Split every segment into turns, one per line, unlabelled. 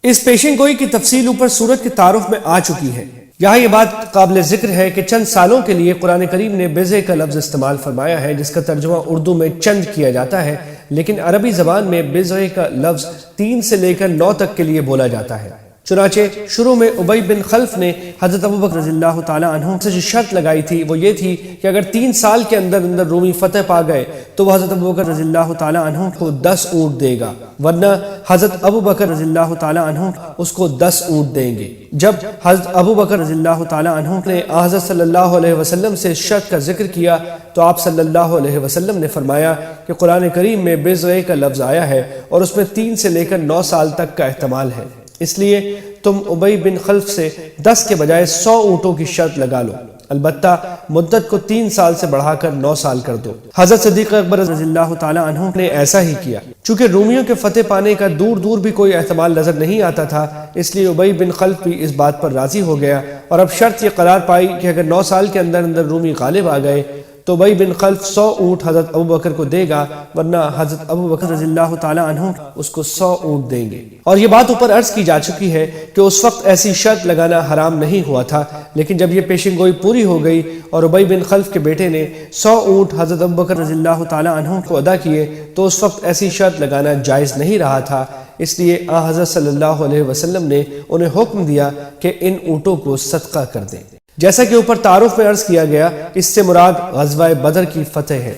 اس پیشن گوئی کی تفصیل اوپر سورت کے تعارف میں آ چکی ہے۔ یہاں یہ بات قابل ذکر ہے کہ چند سالوں کے لیے قرآن کریم نے بضع کا لفظ استعمال فرمایا ہے، جس کا ترجمہ اردو میں چند کیا جاتا ہے، لیکن عربی زبان میں بضع کا لفظ 3 سے لے کر 9 تک کے لیے بولا جاتا ہے۔ چنانچہ شروع میں ابی بن خلف نے حضرت ابوبکر رضی اللہ تعالی عنہ سے جو شرط لگائی تھی وہ یہ تھی کہ اگر 3 سال کے اندر رومی فتح پا گئے تو وہ حضرت ابوبکر رضی اللہ تعالی عنہ کو 10 اونٹ دے گا، ورنہ حضرت ابوبکر رضی اللہ تعالی عنہ اس کو 10 اونٹ دیں گے۔ جب حضرت ابوبکر رضی اللہ تعالی عنہ نے حضرت صلی اللہ علیہ وسلم سے شرط کا ذکر کیا تو آپ صلی اللہ علیہ وسلم نے فرمایا کہ قرآن کریم میں بضع کا لفظ آیا ہے اور اس میں 3 سے لے کر 9 سال تک کا احتمال ہے، اس لیے تم ابی بن خلف سے 10 کے بجائے 100 اونٹوں کی شرط لگا لو، البتہ مدت کو 3 سال سے بڑھا کر 9 سال کر دو۔ حضرت صدیق اکبر رضی اللہ تعالی عنہ نے ایسا ہی کیا۔ چونکہ رومیوں کے فتح پانے کا دور دور بھی کوئی احتمال نظر نہیں آتا تھا، اس لیے ابی بن خلف بھی اس بات پر راضی ہو گیا، اور اب شرط یہ قرار پائی کہ اگر 9 سال کے اندر رومی غالب آ گئے تو ابی بن خلف 100 اونٹ حضرت ابوبکر کو دے گا، ورنہ حضرت ابوبکر رضی اللہ تعالی عنہ اس کو 100 اونٹ دیں گے۔ اور یہ بات اوپر عرض کی جا چکی ہے کہ اس وقت ایسی شرط لگانا حرام نہیں ہوا تھا، لیکن جب یہ پیشن گوئی پوری ہو گئی اور ابی بن خلف کے بیٹے نے 100 اونٹ حضرت ابوبکر رضی اللہ تعالی عنہ کو ادا کیے تو اس وقت ایسی شرط لگانا جائز نہیں رہا تھا، اس لیے حضرت صلی اللہ علیہ وسلم نے انہیں حکم دیا کہ ان اونٹوں کو صدقہ کر دیں۔ جیسا کہ اوپر تعارف میں عرض کیا گیا، اس سے مراد غزوہ بدر کی فتح ہے۔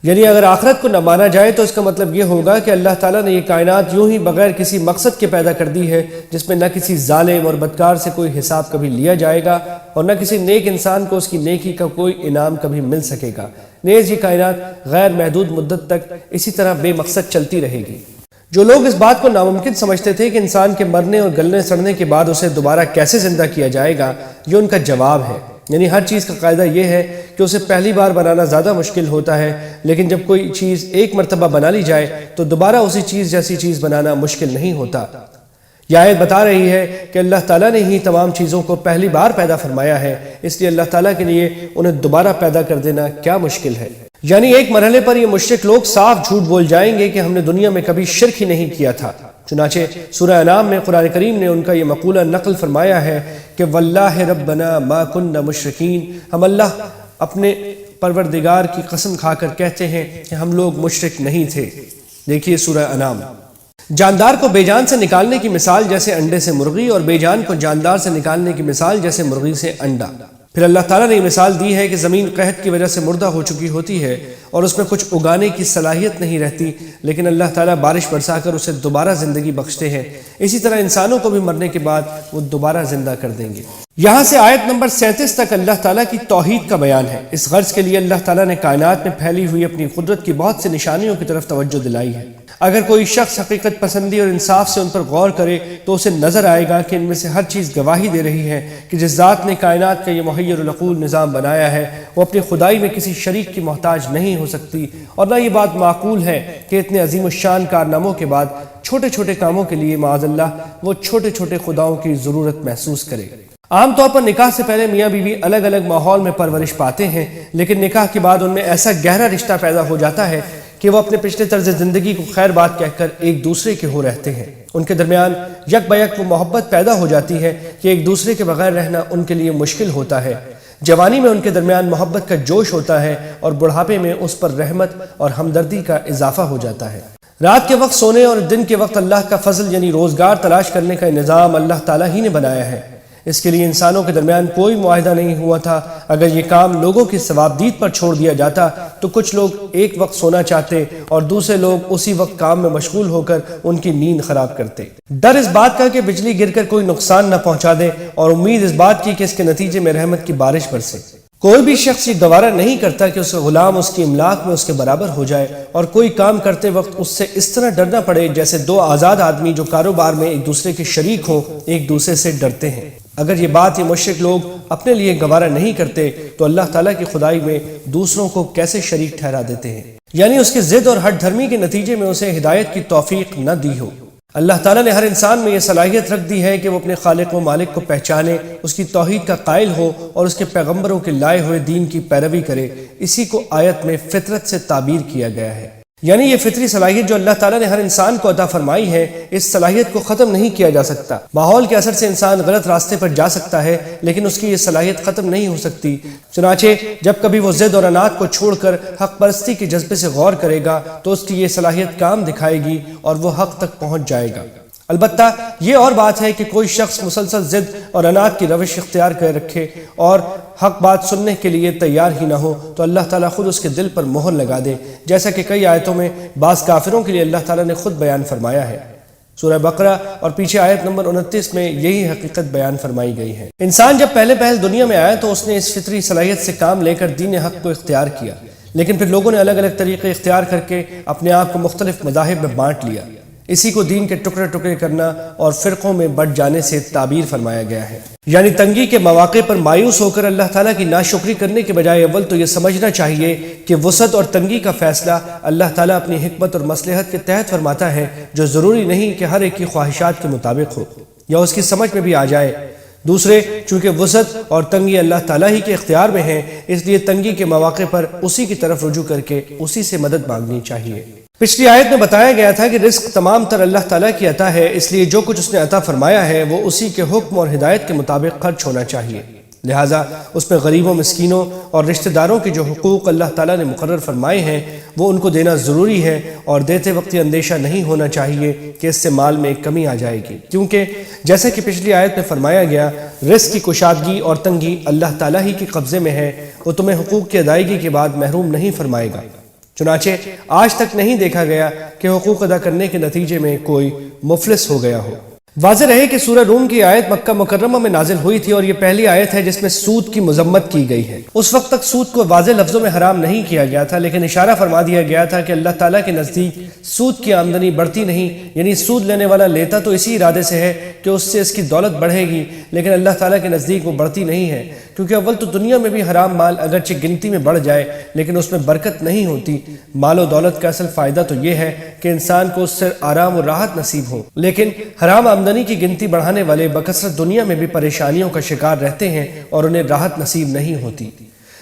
یعنی اگر آخرت کو نہ مانا جائے تو اس کا مطلب یہ ہوگا کہ اللہ تعالیٰ نے یہ کائنات یوں ہی بغیر کسی مقصد کے پیدا کر دی ہے، جس میں نہ کسی ظالم اور بدکار سے کوئی حساب کبھی لیا جائے گا اور نہ کسی نیک انسان کو اس کی نیکی کا کوئی انعام کبھی مل سکے گا۔ نیز یہ کائنات غیر محدود مدت تک اسی طرح بے مقصد چلتی رہے گی۔ جو لوگ اس بات کو ناممکن سمجھتے تھے کہ انسان کے مرنے اور گلنے سڑنے کے بعد اسے دوبارہ کیسے زندہ کیا جائے گا، یہ ان کا جواب ہے۔ یعنی ہر چیز کا قاعدہ یہ ہے کہ اسے پہلی بار بنانا زیادہ مشکل ہوتا ہے، لیکن جب کوئی چیز ایک مرتبہ بنا لی جائے تو دوبارہ اسی چیز جیسی چیز بنانا مشکل نہیں ہوتا۔ یہ آیت بتا رہی ہے کہ اللہ تعالیٰ نے ہی تمام چیزوں کو پہلی بار پیدا فرمایا ہے، اس لیے اللہ تعالیٰ کے لیے انہیں دوبارہ پیدا کر دینا کیا مشکل ہے۔ یعنی ایک مرحلے پر یہ مشرک لوگ صاف جھوٹ بول جائیں گے کہ ہم نے دنیا میں کبھی شرک ہی نہیں کیا تھا۔ چنانچہ سورہ انعام میں قرآن کریم نے ان کا یہ مقولہ نقل فرمایا ہے کہ واللہ ربنا ما کننا مشرکین، ہم اللہ اپنے پروردگار کی قسم کھا کر کہتے ہیں کہ ہم لوگ مشرک نہیں تھے۔ دیکھیے سورہ انعام۔ جاندار کو بے جان سے نکالنے کی مثال جیسے انڈے سے مرغی، اور بے جان کو جاندار سے نکالنے کی مثال جیسے مرغی سے انڈا۔ پھر اللہ تعالیٰ نے یہ مثال دی ہے کہ زمین قحط کی وجہ سے مردہ ہو چکی ہوتی ہے اور اس میں کچھ اگانے کی صلاحیت نہیں رہتی، لیکن اللہ تعالیٰ بارش برسا کر اسے دوبارہ زندگی بخشتے ہیں۔ اسی طرح انسانوں کو بھی مرنے کے بعد وہ دوبارہ زندہ کر دیں گے۔ یہاں سے آیت نمبر 37 تک اللہ تعالیٰ کی توحید کا بیان ہے۔ اس غرض کے لیے اللہ تعالیٰ نے کائنات میں پھیلی ہوئی اپنی قدرت کی بہت سی نشانیوں کی طرف توجہ دلائی ہے۔ اگر کوئی شخص حقیقت پسندی اور انصاف سے ان پر غور کرے تو اسے نظر آئے گا کہ ان میں سے ہر چیز گواہی دے رہی ہے کہ جس ذات نے کائنات کا یہ محیر العقول نظام بنایا ہے وہ اپنی خدائی میں کسی شریک کی محتاج نہیں ہو سکتی، اور نہ یہ بات معقول ہے کہ اتنے عظیم الشان کارناموں کے بعد چھوٹے چھوٹے کاموں کے لیے معاذ اللہ وہ چھوٹے چھوٹے خداؤں کی ضرورت محسوس کرے۔ عام طور پر نکاح سے پہلے میاں بیوی الگ الگ ماحول میں پرورش پاتے ہیں، لیکن نکاح کے بعد ان میں ایسا گہرا رشتہ پیدا ہو جاتا ہے کہ وہ اپنے پچھلے طرز زندگی کو خیر بات کہہ کر ایک دوسرے کے ہو رہتے ہیں۔ ان کے درمیان یک بیک وہ محبت پیدا ہو جاتی ہے کہ ایک دوسرے کے بغیر رہنا ان کے لیے مشکل ہوتا ہے۔ جوانی میں ان کے درمیان محبت کا جوش ہوتا ہے اور بڑھاپے میں اس پر رحمت اور ہمدردی کا اضافہ ہو جاتا ہے۔ رات کے وقت سونے اور دن کے وقت اللہ کا فضل یعنی روزگار تلاش کرنے کا نظام اللہ تعالیٰ ہی نے بنایا ہے۔ اس کے لیے انسانوں کے درمیان کوئی معاہدہ نہیں ہوا تھا۔ اگر یہ کام لوگوں کی ثوابدید پر چھوڑ دیا جاتا تو کچھ لوگ ایک وقت سونا چاہتے اور دوسرے لوگ اسی وقت کام میں مشغول ہو کر ان کی نیند خراب کرتے۔ ڈر اس بات کا کہ بجلی گر کر کوئی نقصان نہ پہنچا دے، اور امید اس بات کی کہ اس کے نتیجے میں رحمت کی بارش برسے۔ کوئی بھی شخص یہ گوارا نہیں کرتا کہ اس غلام اس کی املاک میں اس کے برابر ہو جائے، اور کوئی کام کرتے وقت اس سے اس طرح ڈرنا پڑے جیسے دو آزاد آدمی جو کاروبار میں ایک دوسرے کے شریک ہوں ایک دوسرے سے ڈرتے ہیں۔ اگر یہ بات یہ مشرک لوگ اپنے لیے گوارا نہیں کرتے تو اللہ تعالیٰ کی خدائی میں دوسروں کو کیسے شریک ٹھہرا دیتے ہیں، یعنی اس کی ضد اور ہٹ دھرمی کے نتیجے میں اسے ہدایت کی توفیق نہ دی ہو۔ اللہ تعالیٰ نے ہر انسان میں یہ صلاحیت رکھ دی ہے کہ وہ اپنے خالق و مالک کو پہچانے، اس کی توحید کا قائل ہو اور اس کے پیغمبروں کے لائے ہوئے دین کی پیروی کرے۔ اسی کو آیت میں فطرت سے تعبیر کیا گیا ہے۔ یعنی یہ فطری صلاحیت جو اللہ تعالیٰ نے ہر انسان کو عطا فرمائی ہے، اس صلاحیت کو ختم نہیں کیا جا سکتا۔ ماحول کے اثر سے انسان غلط راستے پر جا سکتا ہے، لیکن اس کی یہ صلاحیت ختم نہیں ہو سکتی۔ چنانچہ جب کبھی وہ ضد اور عناد کو چھوڑ کر حق پرستی کے جذبے سے غور کرے گا تو اس کی یہ صلاحیت کام دکھائے گی اور وہ حق تک پہنچ جائے گا۔ البتہ یہ اور بات ہے کہ کوئی شخص مسلسل ضد اور عناد کی روش اختیار کر رکھے اور حق بات سننے کے لیے تیار ہی نہ ہو تو اللہ تعالیٰ خود اس کے دل پر مہر لگا دے، جیسا کہ کئی آیتوں میں بعض کافروں کے لیے اللہ تعالیٰ نے خود بیان فرمایا ہے۔ سورہ بقرہ اور پیچھے آیت نمبر 29 میں یہی حقیقت بیان فرمائی گئی ہے۔ انسان جب پہلے دنیا میں آیا تو اس نے اس فطری صلاحیت سے کام لے کر دین حق کو اختیار کیا، لیکن پھر لوگوں نے الگ الگ طریقے اختیار کر کے اپنے آپ کو مختلف مذاہب میں بانٹ لیا۔ اسی کو دین کے ٹکڑے ٹکڑے کرنا اور فرقوں میں بٹ جانے سے تعبیر فرمایا گیا ہے۔ یعنی تنگی کے مواقع پر مایوس ہو کر اللہ تعالیٰ کی ناشکری کرنے کے بجائے اول تو یہ سمجھنا چاہیے کہ وسعت اور تنگی کا فیصلہ اللہ تعالیٰ اپنی حکمت اور مصلحت کے تحت فرماتا ہے، جو ضروری نہیں کہ ہر ایک کی خواہشات کے مطابق ہو یا اس کی سمجھ میں بھی آ جائے۔ دوسرے، چونکہ وسعت اور تنگی اللہ تعالیٰ ہی کے اختیار میں ہیں، اس لیے تنگی کے مواقع پر اسی کی طرف رجوع کر کے اسی سے مدد مانگنی چاہیے۔ پچھلی آیت میں بتایا گیا تھا کہ رزق تمام تر اللہ تعالیٰ کی عطا ہے، اس لیے جو کچھ اس نے عطا فرمایا ہے وہ اسی کے حکم اور ہدایت کے مطابق خرچ ہونا چاہیے۔ لہٰذا اس میں غریبوں، مسکینوں اور رشتہ داروں کے جو حقوق اللہ تعالیٰ نے مقرر فرمائے ہیں وہ ان کو دینا ضروری ہے، اور دیتے وقت یہ اندیشہ نہیں ہونا چاہیے کہ اس سے مال میں ایک کمی آ جائے گی، کیونکہ جیسا کہ پچھلی آیت میں فرمایا گیا، رزق کی کشادگی اور تنگی اللہ تعالیٰ ہی کے قبضے میں ہے، وہ تمہیں حقوق کی ادائیگی کے بعد محروم نہیں فرمائے گا۔ چنانچہ آج تک نہیں دیکھا گیا کہ حقوق ادا کرنے کے نتیجے میں کوئی مفلس ہو گیا ہو۔ واضح رہے کہ سورہ روم کی آیت مکہ مکرمہ میں نازل ہوئی تھی اور یہ پہلی آیت ہے جس میں سود کی مذمت کی گئی ہے۔ اس وقت تک سود کو واضح لفظوں میں حرام نہیں کیا گیا تھا، لیکن اشارہ فرما دیا گیا تھا کہ اللہ تعالیٰ کے نزدیک سود کی آمدنی بڑھتی نہیں، یعنی سود لینے والا لیتا تو اسی ارادے سے ہے کہ اس سے اس کی دولت بڑھے گی، لیکن اللہ تعالیٰ کے نزدیک وہ بڑھتی نہیں ہے، کیونکہ اول تو دنیا میں بھی حرام مال اگرچہ گنتی میں بڑھ جائے لیکن اس میں برکت نہیں ہوتی۔ مال و دولت کا اصل فائدہ تو یہ ہے کہ انسان کو اس سے آرام و راحت نصیب ہو، لیکن حرام آمدنی کی گنتی بڑھانے والے بکثرت دنیا میں بھی پریشانیوں کا شکار رہتے ہیں اور انہیں راحت نصیب نہیں ہوتی۔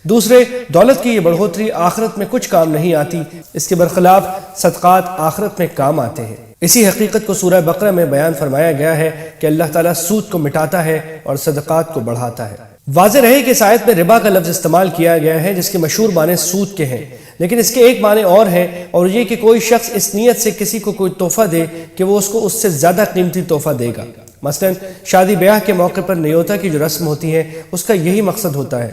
دوسرے، دولت کی یہ بڑھوتری آخرت میں کچھ کام نہیں آتی، اس کے برخلاف صدقات آخرت میں کام آتے ہیں۔ اسی حقیقت کو سورہ بقرہ میں بیان فرمایا گیا ہے کہ اللہ تعالیٰ سود کو مٹاتا ہے اور صدقات کو بڑھاتا ہے۔ واضح رہے کہ اس آیت میں ربا کا لفظ استعمال کیا گیا ہے جس کے مشہور معنی سود کے ہیں، لیکن اس کے ایک معنی اور ہے، اور یہ کہ کوئی شخص اس نیت سے کسی کو کوئی تحفہ دے کہ وہ اس کو اس سے زیادہ قیمتی تحفہ دے گا۔ مثلا شادی بیاہ کے موقع پر نیوتا کی جو رسم ہوتی ہے اس کا یہی مقصد ہوتا ہے۔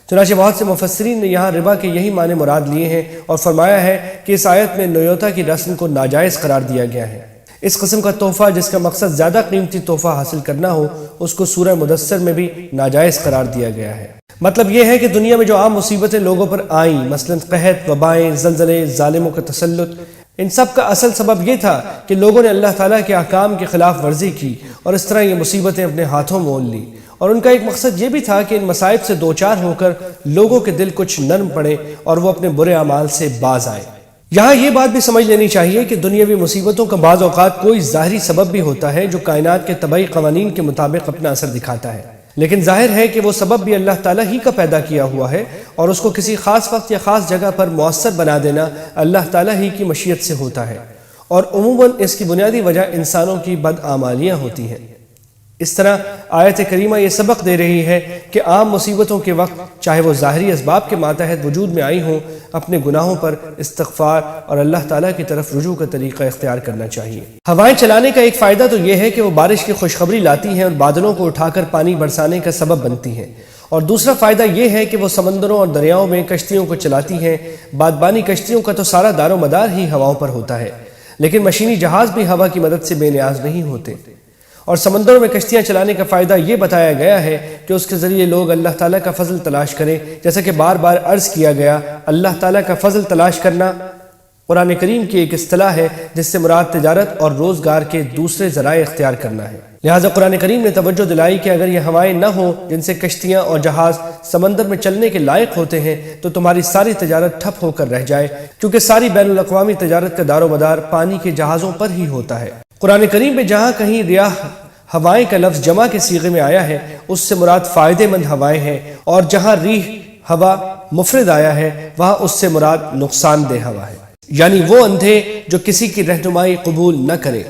چنانچہ بہت سے مفسرین نے یہاں ربا کے یہی معنی مراد لیے ہیں اور فرمایا ہے کہ اس آیت میں نیوتا کی رسم کو ناجائز قرار دیا گیا ہے۔ اس قسم کا تحفہ جس کا مقصد زیادہ قیمتی تحفہ حاصل کرنا ہو اس کو سورہ مدثر میں بھی ناجائز قرار دیا گیا ہے۔ مطلب یہ ہے کہ دنیا میں جو عام مصیبتیں لوگوں پر آئیں، مثلا قحط، وبائیں، زلزلے، ظالموں کا تسلط، ان سب کا اصل سبب یہ تھا کہ لوگوں نے اللہ تعالیٰ کے احکام کے خلاف ورزی کی اور اس طرح یہ مصیبتیں اپنے ہاتھوں مول لی، اور ان کا ایک مقصد یہ بھی تھا کہ ان مصائب سے دوچار ہو کر لوگوں کے دل کچھ نرم پڑے اور وہ اپنے برے اعمال سے باز آئے۔ یہاں یہ بات بھی سمجھ لینی چاہیے کہ دنیاوی مصیبتوں کا بعض اوقات کوئی ظاہری سبب بھی ہوتا ہے جو کائنات کے طبعی قوانین کے مطابق اپنا اثر دکھاتا ہے، لیکن ظاہر ہے کہ وہ سبب بھی اللہ تعالیٰ ہی کا پیدا کیا ہوا ہے، اور اس کو کسی خاص وقت یا خاص جگہ پر مؤثر بنا دینا اللہ تعالیٰ ہی کی مشیت سے ہوتا ہے، اور عموماً اس کی بنیادی وجہ انسانوں کی بدعمالیاں ہوتی ہیں۔ اس طرح آیت کریمہ یہ سبق دے رہی ہے کہ عام مصیبتوں کے وقت چاہے وہ ظاہری اسباب کے ماتحت وجود میں آئی ہوں، اپنے گناہوں پر استغفار اور اللہ تعالیٰ کی طرف رجوع کا طریقہ اختیار کرنا چاہیے۔ ہوائیں چلانے کا ایک فائدہ تو یہ ہے کہ وہ بارش کی خوشخبری لاتی ہیں اور بادلوں کو اٹھا کر پانی برسانے کا سبب بنتی ہیں، اور دوسرا فائدہ یہ ہے کہ وہ سمندروں اور دریاؤں میں کشتیوں کو چلاتی ہیں۔ بادبانی کشتیوں کا تو سارا دار و مدار ہی ہواؤں پر ہوتا ہے، لیکن مشینی جہاز بھی ہوا کی مدد سے بے نیاز نہیں ہوتے، اور سمندروں میں کشتیاں چلانے کا فائدہ یہ بتایا گیا ہے کہ اس کے ذریعے لوگ اللہ تعالیٰ کا فضل تلاش کریں، جیسا کہ بار بار عرض کیا گیا۔ اللہ تعالیٰ کا فضل تلاش کرنا قرآن کریم کی ایک اصطلاح ہے جس سے مراد تجارت اور روزگار کے دوسرے ذرائع اختیار کرنا ہے۔ لہٰذا قرآن کریم نے توجہ دلائی کہ اگر یہ ہوائیں نہ ہوں جن سے کشتیاں اور جہاز سمندر میں چلنے کے لائق ہوتے ہیں تو تمہاری ساری تجارت ٹھپ ہو کر رہ جائے، کیونکہ ساری بین الاقوامی تجارت کا دار و مدار پانی کے جہازوں پر ہی ہوتا ہے۔ قرآن کریم میں جہاں کہیں ریاح ہوائیں کا لفظ جمع کے صیغے میں آیا ہے اس سے مراد فائدہ مند ہوائیں ہیں، اور جہاں ریح ہوا مفرد آیا ہے وہاں اس سے مراد نقصان دہ ہوا ہے۔ یعنی وہ اندھے جو کسی کی رہنمائی قبول نہ کرے۔